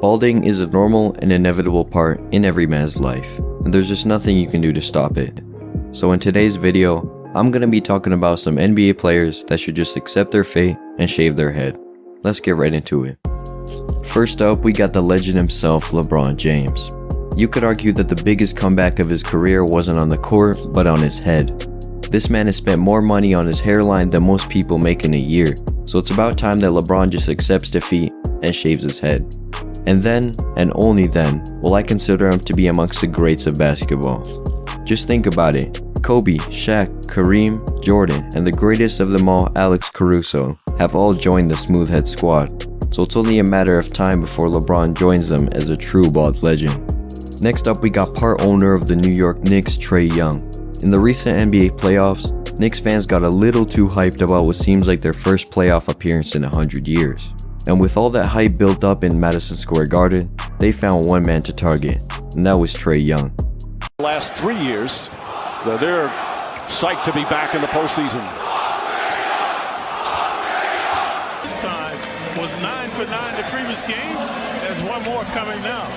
Balding is a normal and inevitable part in every man's life, and there's just nothing you can do to stop it. So in today's video, I'm gonna be talking about some NBA players that should just accept their fate and shave their head. Let's get right into it. First up, we got the legend himself, LeBron James. You could argue that the biggest comeback of his career wasn't on the court, but on his head. This man has spent more money on his hairline than most people make in a year, so it's about time that LeBron just accepts defeat and shaves his head. And then, and only then, will I consider him to be amongst the greats of basketball. Just think about it. Kobe, Shaq, Kareem, Jordan, and the greatest of them all, Alex Caruso, have all joined the Smoothhead squad, so it's only a matter of time before LeBron joins them as a true bald legend. Next up, we got part owner of the New York Knicks, Trae Young. In the recent NBA playoffs, Knicks fans got a little too hyped about what seems like their first playoff appearance in 100 years. And with all that hype built up in Madison Square Garden, they found one man to target, and that was Trae Young. Last 3 years, they're psyched to be back in the postseason. This time was 9 for 9 the previous game. There's one more coming now.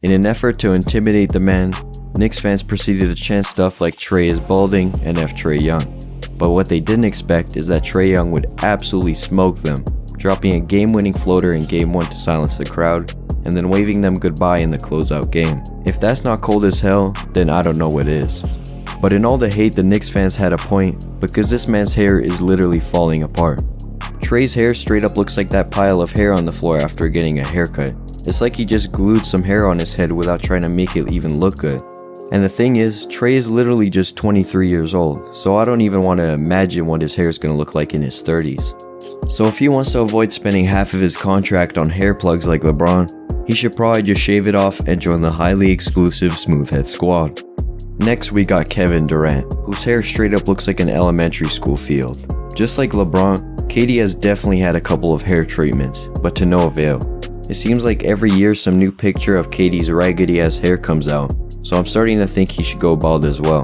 In an effort to intimidate the man, Knicks fans proceeded to chant stuff like Trae is balding and F Trae Young. But what they didn't expect is that Trae Young would absolutely smoke them, dropping a game-winning floater in Game 1 to silence the crowd, and then waving them goodbye in the closeout game. If that's not cold as hell, then I don't know what is. But in all the hate, the Knicks fans had a point, because this man's hair is literally falling apart. Trae's hair straight up looks like that pile of hair on the floor after getting a haircut. It's like he just glued some hair on his head without trying to make it even look good. And the thing is, Trae is literally just 23 years old, so I don't even want to imagine what his hair is going to look like in his 30s. So if he wants to avoid spending half of his contract on hair plugs like LeBron, he should probably just shave it off and join the highly exclusive Smoothhead squad. Next, we got Kevin Durant, whose hair straight up looks like an elementary school field. Just like LeBron, KD has definitely had a couple of hair treatments, but to no avail. It seems like every year some new picture of KD's raggedy ass hair comes out, so I'm starting to think he should go bald as well.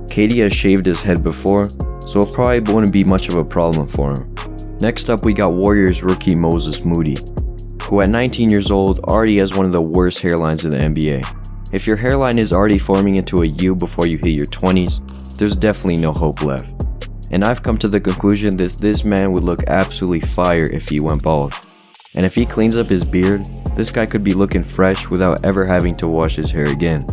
KD has shaved his head before, so it probably wouldn't be much of a problem for him. Next up, we got Warriors rookie Moses Moody, who at 19 years old already has one of the worst hairlines in the NBA. If your hairline is already forming into a U before you hit your 20s, there's definitely no hope left. And I've come to the conclusion that this man would look absolutely fire if he went bald. And if he cleans up his beard, this guy could be looking fresh without ever having to wash his hair again.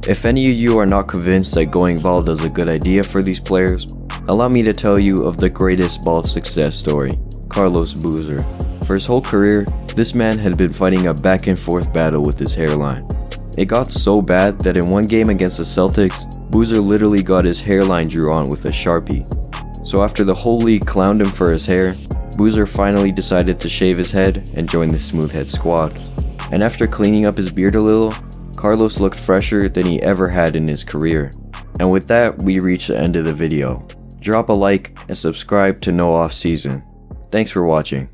If any of you are not convinced that going bald is a good idea for these players, allow me to tell you of the greatest bald success story, Carlos Boozer. For his whole career, this man had been fighting a back and forth battle with his hairline. It got so bad that in one game against the Celtics, Boozer literally got his hairline drew on with a Sharpie. So after the whole league clowned him for his hair, Boozer finally decided to shave his head and join the Smoothhead squad. And after cleaning up his beard a little, Carlos looked fresher than he ever had in his career. And with that, we reach the end of the video. Drop a like and subscribe to know off season. Thanks for watching.